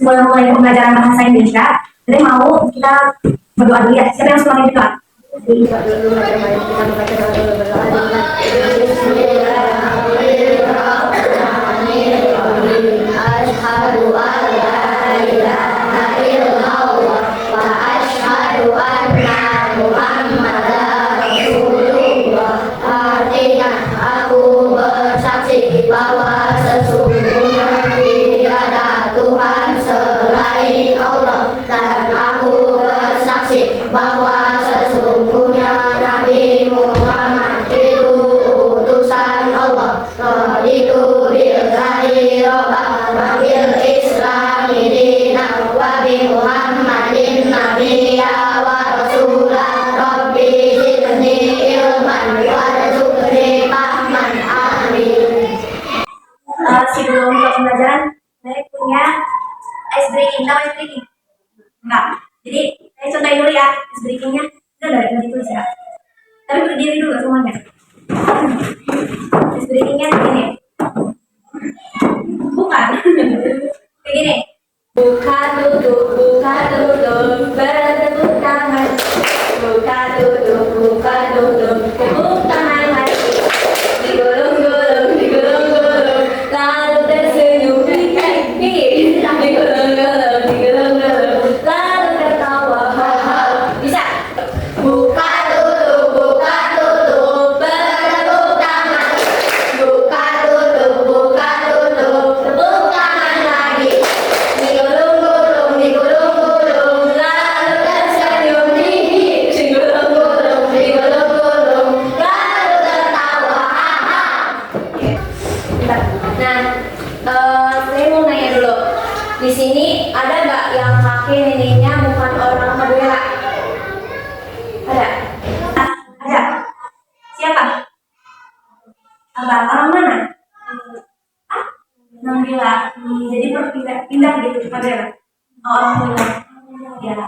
sebelum mulai pembelajaran bahasa Indonesia, jadi mau kita berdoa dulu ya. Siapa yang suka berdoa? Bahwa sesungguhnya tiada Tuhan selain Allah, dan aku bersaksi bahwa sesungguhnya Nabi Muhammad itu utusan Allah. Raditu billahi rabban bil islami dinan wa bi Muhammadin nabiyya wa rasulah. Rabbi zidni ilman warzuqni fahman. Amin. Sebelum ke pembelajaran, saya punya ice breaking. Tahu ice breaking? Enggak. Jadi saya contohin dulu ya ice breakingnya. Itu dari ditulis ya. Tapi berdiri dulu semuanya. Ice breakingnya begini. Bukan. Begini. Buka tutup, bertepuk tangan. Buka tutup, tepuk tangan lagi. Digulung-gulung, lalu tersenyum, digulung-gulung, lalu tertawa, haha. Bisa? Buka tutup, bertepuk tangan. Buka tutup, tepuk tangan lagi. Digulung-gulung, lalu tersenyum, digulung-gulung, lalu tertawa, haha. Nah, saya mau nanya dulu. Di sini ada nggak yang kakek neneknya bukan orang Madura? Ada? Ada. Siapa? Abang orang mana? Nambila. Jadi pindah gitu ke Madura. Oh, orang Madura. Ya.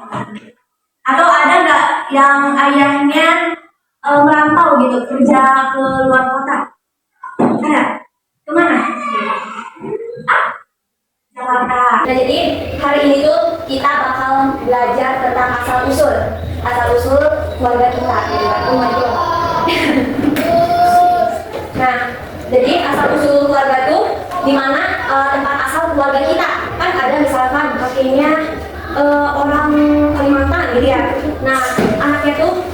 Atau ada nggak yang ayahnya merantau gitu kerja ke luar kota? Ada? Kemana? Jakarta. Nah, jadi hari ini tuh kita bakal belajar tentang asal usul keluarga kita. Nah, jadi asal usul keluarga tuh di mana tempat asal keluarga kita. Kan ada misalkan kakeknya orang Kalimantan gitu ya. Nah, anaknya tuh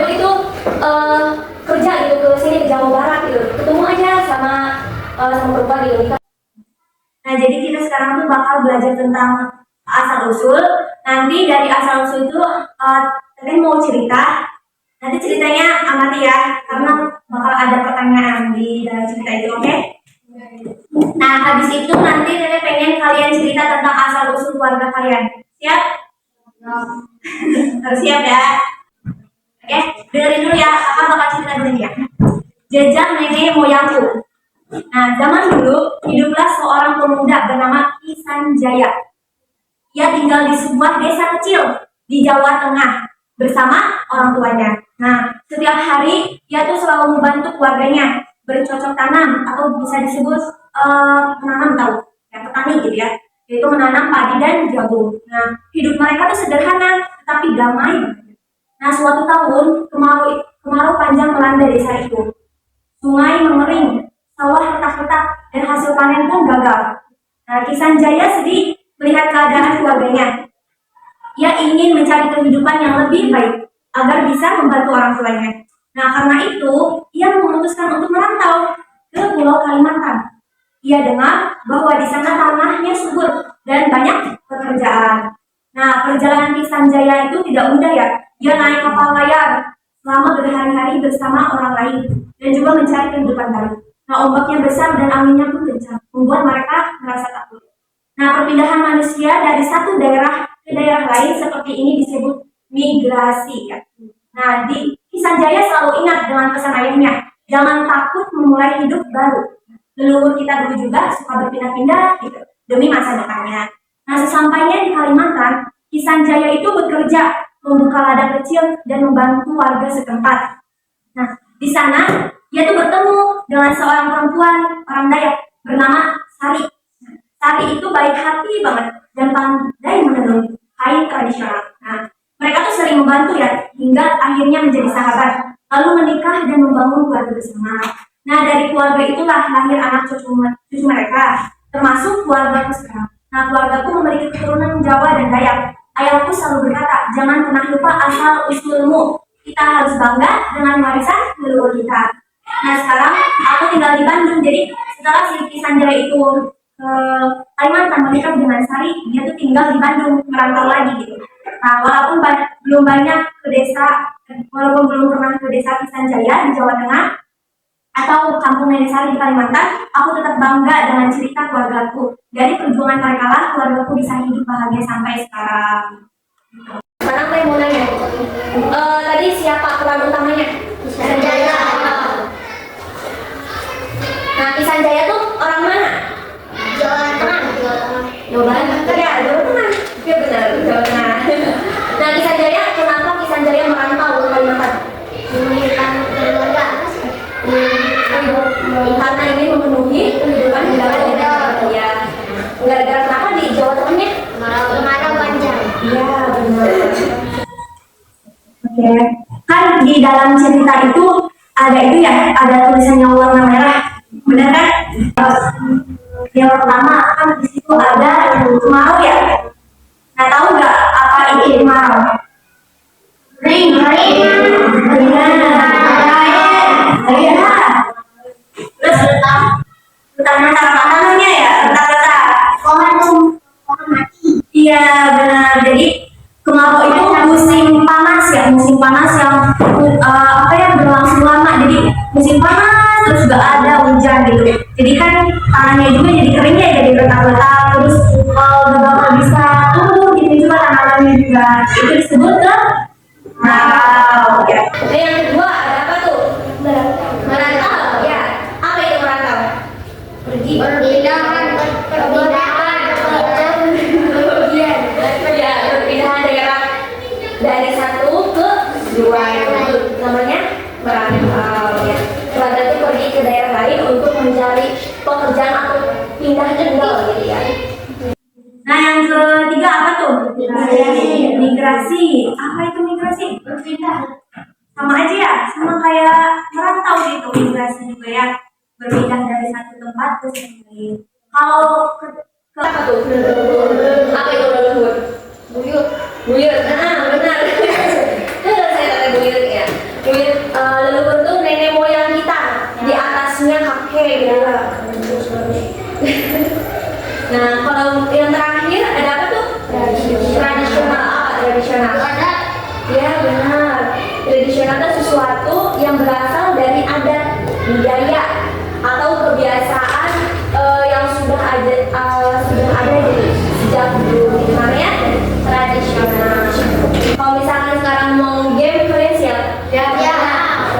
itu kerja gitu ke sini ke Jawa Barat gitu. Ketemu aja sama perempuan gitu. Nah, jadi kita sekarang tuh bakal belajar tentang asal usul. Nanti dari asal usul itu kalian mau cerita. Nanti ceritanya amati ya, karena bakal ada pertanyaan di dalam cerita itu, oke? Nah, habis itu nanti nenek pengen kalian cerita tentang asal usul keluarga kalian. Siap? Harus siap ya. Oke, dengerin dulu ya, apa bakal cerita dulu ya. Jejak nenek moyangku. Nah, zaman dulu hiduplah seorang pemuda bernama Ki Sanjaya. Ia tinggal di sebuah desa kecil di Jawa Tengah bersama orang tuanya. Nah, setiap hari ia tuh selalu membantu keluarganya bercocok tanam atau bisa disebut menanam tahu, ya petani gitu ya, yaitu menanam padi dan jagung. Nah, hidup mereka tuh sederhana tetapi damai. Nah, suatu tahun kemarau panjang melanda desa itu. Sungai mengering, sawah retak-retak, dan hasil panen pun gagal. Nah, Ki Sanjaya sedih melihat keadaan keluarganya. Ia ingin mencari kehidupan yang lebih baik agar bisa membantu orang tuanya. Nah, karena itu ia memutuskan untuk merantau ke Pulau Kalimantan. Ia dengar bahwa di sana tanahnya subur dan banyak pekerjaan. Nah, perjalanan Ki Sanjaya itu tidak mudah ya. Dia naik kapal layar selama berhari-hari bersama orang lain dan juga mencari kehidupan baru. Nah, ombaknya besar dan anginnya pun kencang, membuat mereka merasa takut. Nah, perpindahan manusia dari satu daerah ke daerah lain seperti ini disebut migrasi ya. Nah, di Ki Sanjaya selalu ingat dengan pesan ayahnya, jangan takut memulai hidup baru. Leluhur kita dulu juga suka berpindah-pindah gitu, demi masa depannya. Nah, sesampainya di Kalimantan, Ki Sanjaya itu bekerja, membuka ladang kecil dan membantu warga setempat. Nah, di sana dia tuh bertemu dengan seorang perempuan orang Dayak bernama Sari. Sari itu baik hati banget dan pandai menenun kain tradisional. Nah, mereka tuh sering membantu ya, hingga akhirnya menjadi sahabat, lalu menikah dan membangun keluarga bersama. Nah, dari keluarga itulah lahir anak cucu mereka, termasuk keluarga sekarang. Nah, keluargaku memiliki keturunan Jawa dan Dayak. Ayahku selalu berkata, jangan pernah lupa asal usulmu. Kita harus bangga dengan warisan leluhur kita. Nah, sekarang aku tinggal di Bandung, jadi setelah si Sanjaya itu ke Kalimantan menikah dengan Sari, dia tuh tinggal di Bandung, merantau lagi gitu. Nah, belum banyak ke desa, walaupun belum pernah ke desa Kisanjaya di Jawa Tengah atau kampung Nenek Sari di Kalimantan, aku tetap bangga dengan cerita keluargaku. Dari perjuangan mereka lah keluargaku bisa hidup bahagia sampai sekarang. Sekarang saya mau nanya, tadi siapa peran utamanya? Kisanjaya. Nah, Kisanjaya tuh orang mana? Jawa Tengah. Jawa Barat. Ya, Jawa Tengah. Ya benar, Jawa Tengah. Nah, Kisanjaya, kenapa Kisanjaya merantau ke Kalimantan? Memilihkan keluarga. Karena ingin memenuhi kehidupan negara dan ya. Gara-gara kenapa di Jawa Tengahnya? Kemarau panjang. Iya, benar. Oke. Kan di dalam cerita itu ada itu ya, ada tulisannya warna merah. Benar kan? Yang pertama kan di situ ada kemarau ya. Nah, tahu nggak apa itu kemarau? Ring. Terus utama tantangannya ya, retak-retak. Pohon mati. Iya benar. Jadi kemarau itu musim panas ya, musim panas yang berlangsung lama. Jadi musim panas terus juga ada hujan gitu. Jadi kan tanahnya juga jadi kering ya, jadi retak-retak. Terus kalau bakal bisa tumbuh gitu juga tanamannya juga. Itu disebut kemarau. Ya. Nah, yang kedua ada apa tuh? Merantau. Ya. Apa itu merantau? Pergi. Perpindahan. Ya, perpindahan daerah dari satu ke dua itu namanya merantau ya. Keluarga itu pergi ke daerah lain untuk mencari pekerjaan atau pindah tinggal gitu ya. Nah, yang ketiga apa tuh? Migrasi. Apa itu migrasi? Berpindah. Sama aja ya, sama kayak merantau gitu. Migrasi juga ya, berpindah dari satu tempat ke lain. Kalau ke apa tuh? Apa itu leluhur? Buyut. Buyut. Nah, benar. Saya kata buyut ya. Buyut leluhur tuh nenek moyang kita. Di atasnya kakek gitu. Nah, kalau yang terakhir ada apa tuh? Tradisional apa? Tradisional. Adat. Ya benar. Tradisional itu sesuatu yang berasal dari adat, budaya atau kebiasaan yang sudah ada dari sejak dulu. Namanya tradisional. Kalau misalkan sekarang mau game, kalian siap? Ya.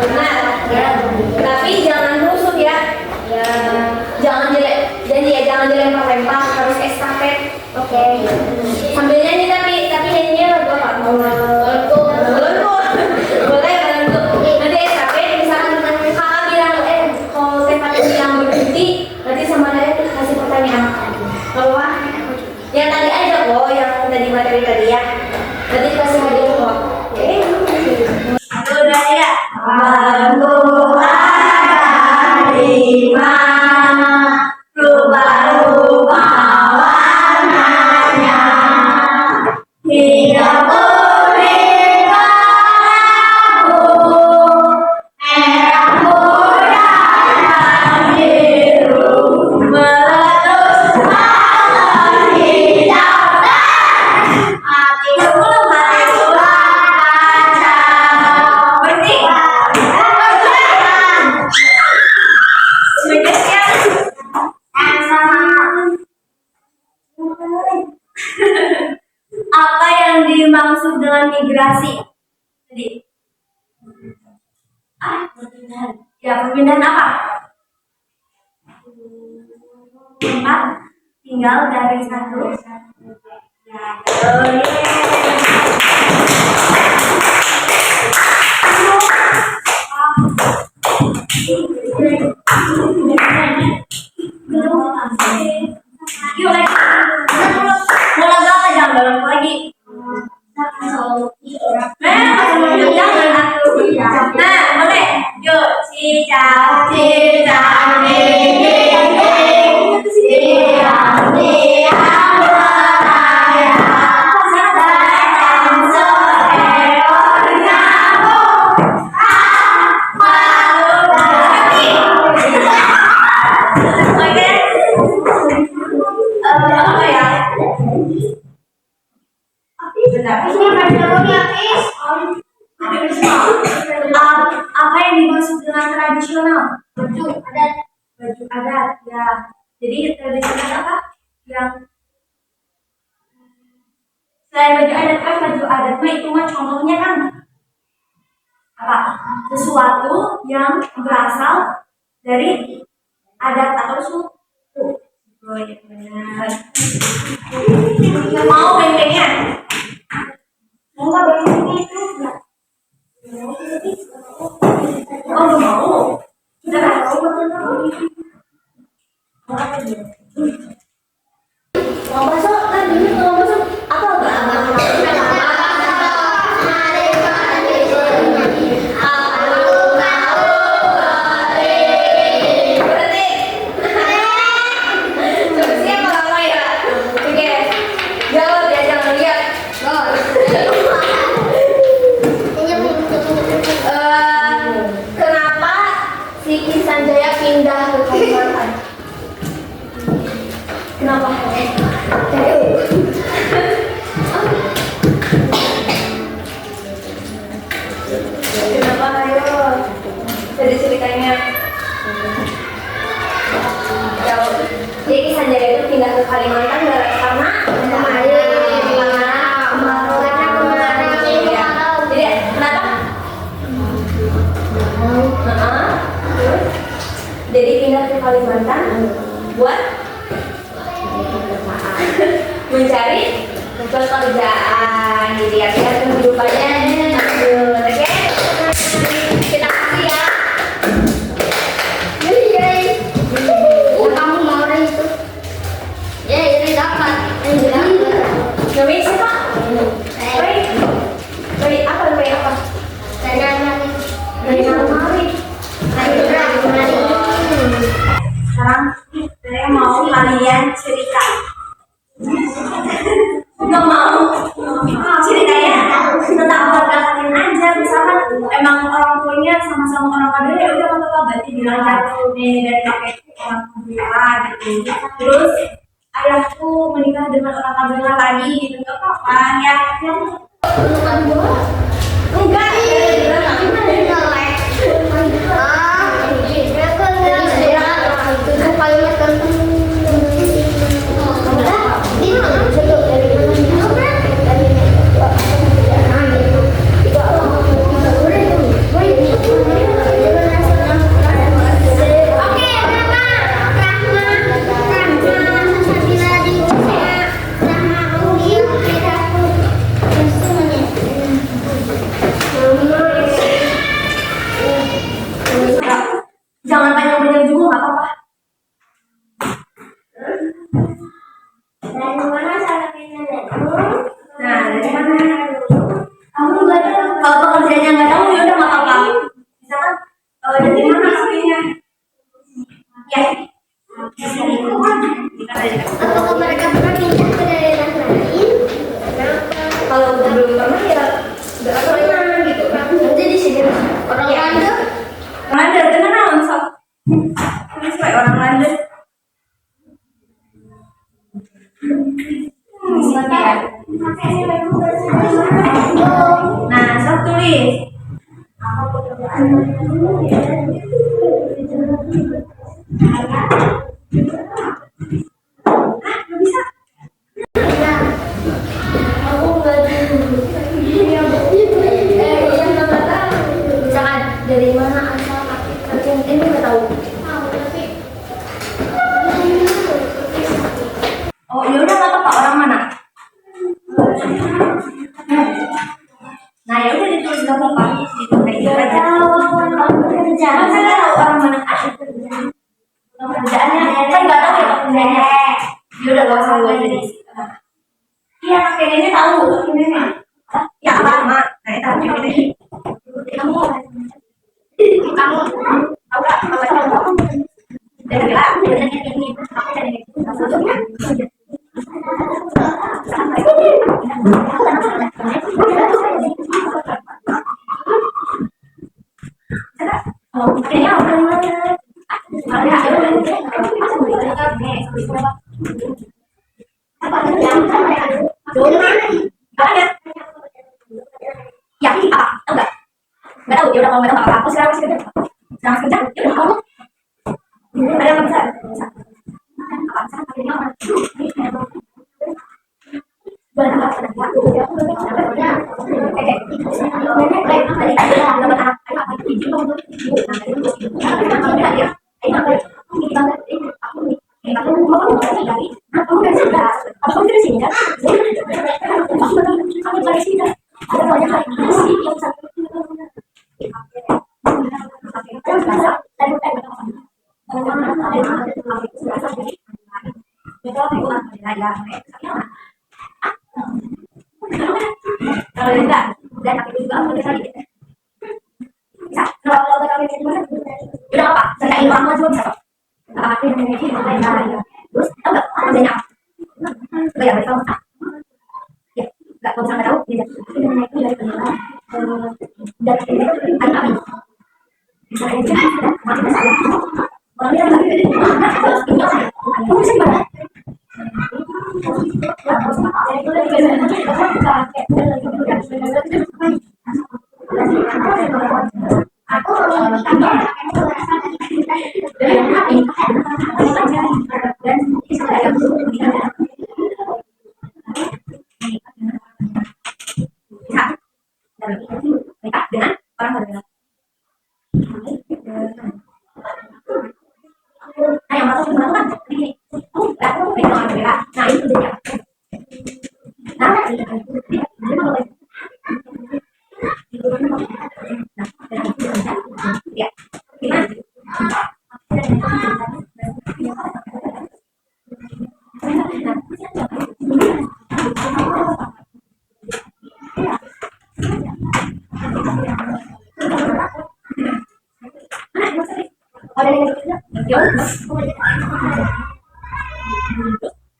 Benar. Ya. Tapi jangan rusuk ya. Ya. Jangan jangan dilempar-lempar, harus estafet. Oke. Sambil nyanyi tapi nyanyinya lagu apa? Melengkung. Boleh melengkung. Nanti estafet misalkan kakak bilang kalau estafet bilang berhenti, nanti sama saya kasih pertanyaan. Bahwa yang tadi aja kok, yang tadi materi tadi ya. Nanti kasih hadiah kok. Oke. Itu udah ya. Aku ada di mana? Rupa-rupa warnanya, hidup urip aku, merah muda dan biru, meletus malam hitam dan hatiku berkaca. Berhenti. Apa yang dimaksud dengan migrasi? Jadi, perpindahan. Ya, perpindahan apa? Tempat tinggal dari satu. Ya, Yuk Baju adat. Baju adat ya. Jadi tradisi adat apa? Yang selain baju adat kan baju adat mah itu mah contohnya kan apa? Sesuatu yang berasal dari adat atau suku. Oh iya benar. Mau bentengnya? Enggak baju itu enggak. Oh belum mau. Sudah kan? Mau masuk kan dulu mau masuk apa kenapa si Kisanjaya pindah ke Kalimantan? Kenapa? Kenapa ayo? Jadi ceritanya. Jadi Kisanjaya itu pindah ke Kalimantan karena Jadi kenapa? Jadi pindah ke Kalimantan buat mencari pekerjaan, jadi ya biar kehidupannya lanjut, oke? Kita kasih ya. Kamu mau orang itu? Ya, ini dapat. Ini dapat. Namanya siapa? Bayi apa? Bayi apa? Bayi Mari. Sekarang saya mau kalian cerita. Nggak mau ceritanya tentang keluarga kalian aja. Misalkan emang orang tuanya sama-sama orang Madura, ya udah nggak apa-apa, berarti bilang aja nenek dan kakekku orang Madura gitu. Terus ayahku menikah dengan orang Madura lagi gitu, nggak apa-apa ya. Enggak, jangan banyak-banyak juga nggak apa-apa. Dari mana salahnya? Nah, dari mana? Kamu nggak tahu. Kalau pekerjaannya nggak tahu ya udah nggak apa-apa. Misalkan dari mana aslinya? Ya. Apakah mereka pernah pindah ke daerah lain? Kalau belum pernah ya nggak pernah gitu. Nanti di sini orang Landa. Landa, dengan naon sok? Ini sesuai orang Landa. Nah, sok tulis. Nggak bisa. Aku nggak Misalkan dari mana asal kaki mungkin dia nggak tahu. Oh ya udah nggak apa-apa, orang mana? Nah ya udah ditulis nggak apa-apa. Gitu aja. Kerjaan saya nggak tahu orang mana. Kerjaannya kan nggak tahu ya kerjaannya. Ya udah nggak usah gue jadi. Iya kakek nenek tahu. Ya apa mak? Nah itu kakek nenek. Kamu tahu nggak? Tahu. Dan bilang ini aku dari itu. Ya, apa? Tahu nggak? Nggak tahu. Ya udah kalau nggak tahu apa-apa. Aku sekarang masih kerja. Sekarang masih kerja. Ya udah kamu Ada yang bisa? Bisa. Apa? Bisa pakainya apa? Bulan apa? Kalau enggak, dan aku juga aku bisa bisa. Kalau kami udah apa? Saya ingin lama juga bisa. Aku yang ini terus enggak banyak. Banyak betul. Ya, enggak kalau saya tahu tidak. Ini dari penilaian dari anak. Bisa aja. Mati saya. Kalau dia lagi aku bisa banget.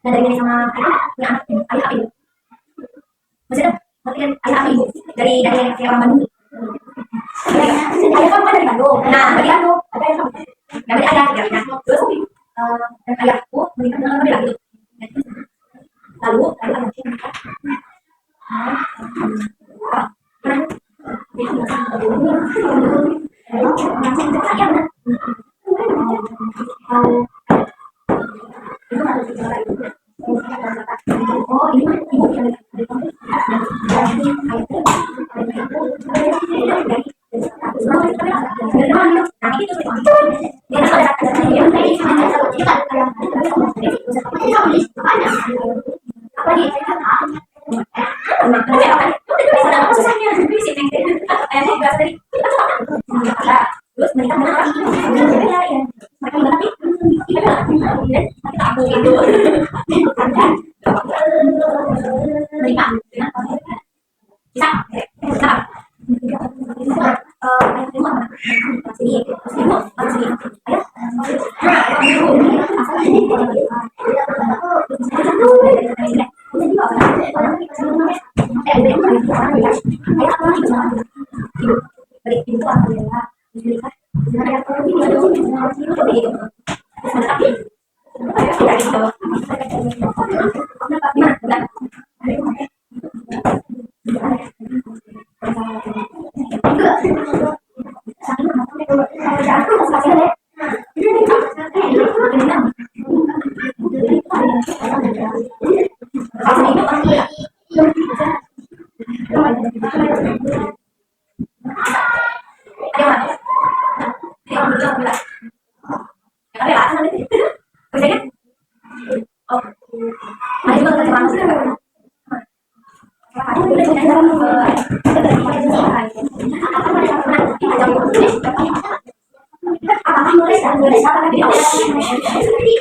Nah dari ini sama ayah api maksudnya ayah api dari orang Bandung ayah kan dari Bandung nah dari Bandung ada yang sama dari ayah ya terus dan ayahku menikah dengan orang lagi lalu oh ini ibu terus menikah dengan orang aku itu menikah bisa bisa sini sini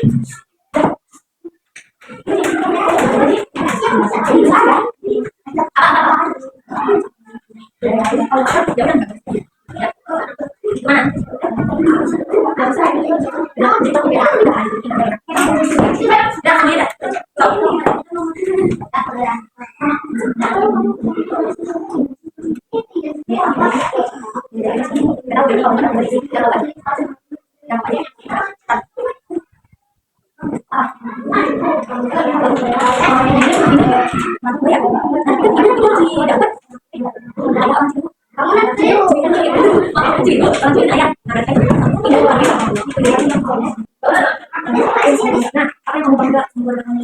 Nah, apa yang kamu bangga sama keluarga kamu?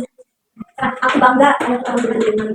Aku bangga karena kamu bekerja di mana.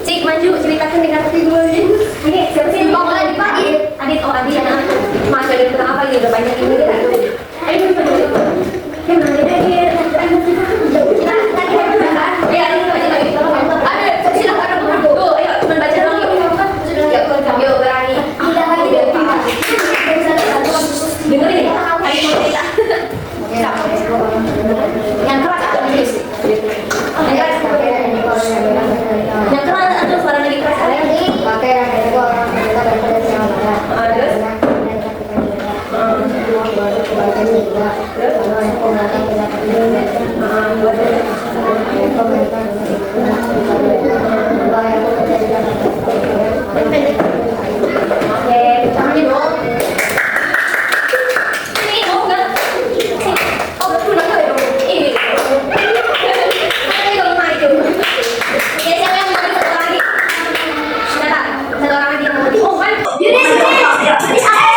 Cik, maju ceritakan dengan dulu ini. Ini siapa sih? Oh, Adit pagi. Adit, oh Adit ya. Mas ada tentang apa ini? Udah banyak ini kan. Ayo kita coba. Gimana dia? Kita tadi ada kan? Ya, ini baca lagi. Ada, silakan dulu. Tuh, ayo teman baca dong. Yuk, berani. Dengerin. Ayo cerita. Yang keras atau manis? Yang keras. Yang keras atau suara lagi keras? Pakai yang itu orang kita daripada siapa? Terus? Oke, tangannya dong. Ini mau nggak? Oh, betul nggak ya? Ini. Ada yang maju. Oke, siapa yang mau satu lagi? Siapa? Satu orang lagi. Oh, kan? Yuni sini. Di sana.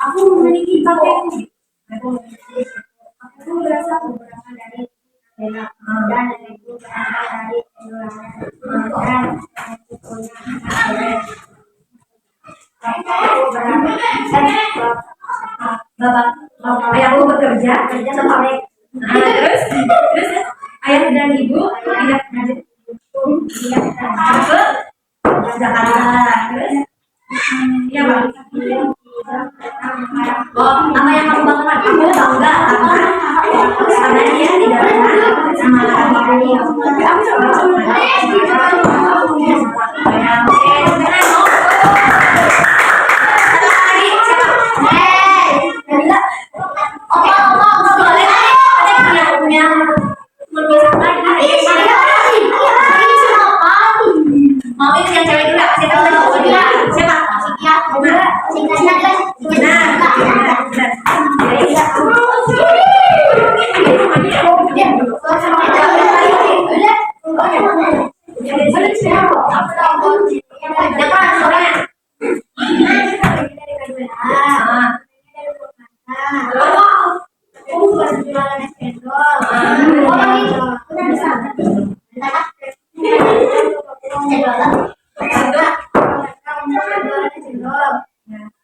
Aku memiliki pakai aku berasal beberapa dari dan itu berasal dari bapak ayahku bekerja sebagai terus ayah dan ibu tidak ke Jakarta terus ya bang. Oh, apa yang kamu banggakan? Aku bangga karena dia tidak pernah sama dia. Aku sama mau itu yang cewek Depan suaranya.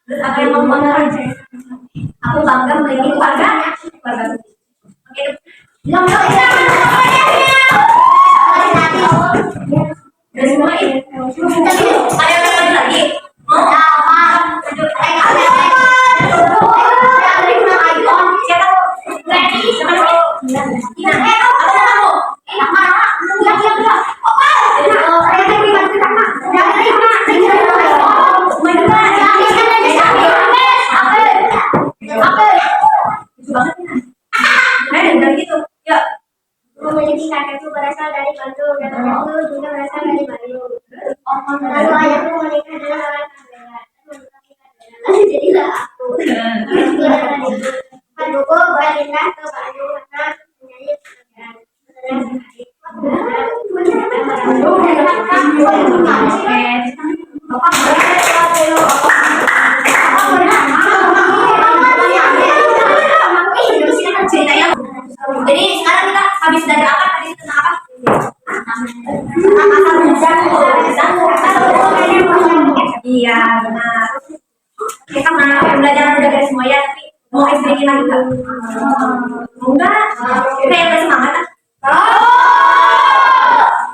Terus apa yang kamu banggakan? Aku bangga memiliki keluarga. Oke. Udah semua ini. Ada yang lagi lagi? Memiliki kakekku berasal dari Bandung dan ayahku juga berasal dari Bandung. Lalu ayahku menikah dengan orang Kanada dan menikah jadilah aku. Ibuku berpindah ke Bandung karena menjadi pekerjaan. Jadi sekarang kita habis belajar apa tadi tentang apa? Tentang asal usul. Iya benar. Kita mau belajar udah dari semua ya, tapi mau explain lagi nggak? Enggak. Kita yang masih semangat kan?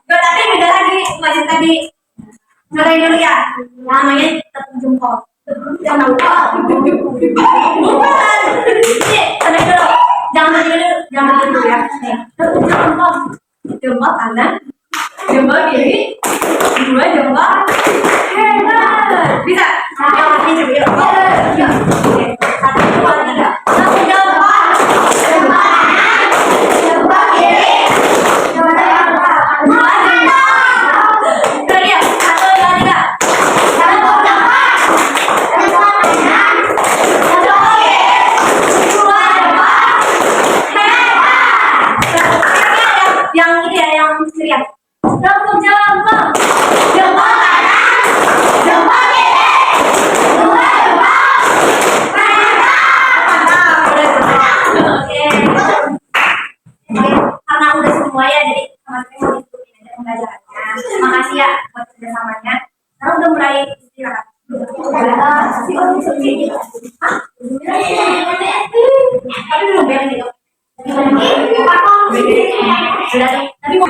Gak tadi beda lagi masih tadi. Mulai dulu ya. Namanya tepung jempol. Jangan lupa. Bukan. Ini dulu. Jangan dulu ya. Tepung jempol. Jempol kanan. Jempol kiri. Dua jempol. Hebat. Bisa. Yang ini coba ya. Oke. 1, 2, 3. Tepung jempol. Jempol kanan. Jempol kiri. Jempol jempol. Dua jempol. Kalian 1, 2, 3. Tepung jempol. Jempol kanan. Jempol kiri. Dua jempol. Yang ini ya, yang ceria. Tepung jempol. Jempol kanan. Jempol kiri. Dua jempol. Oke. Karena udah semua ya, jadi teman-teman mau ikutin aja pembelajarannya. Makasih ya buat kerjasamanya. Sekarang udah mulai istirahat. Tapi belum beres itu. Sudah nih. Tadi mau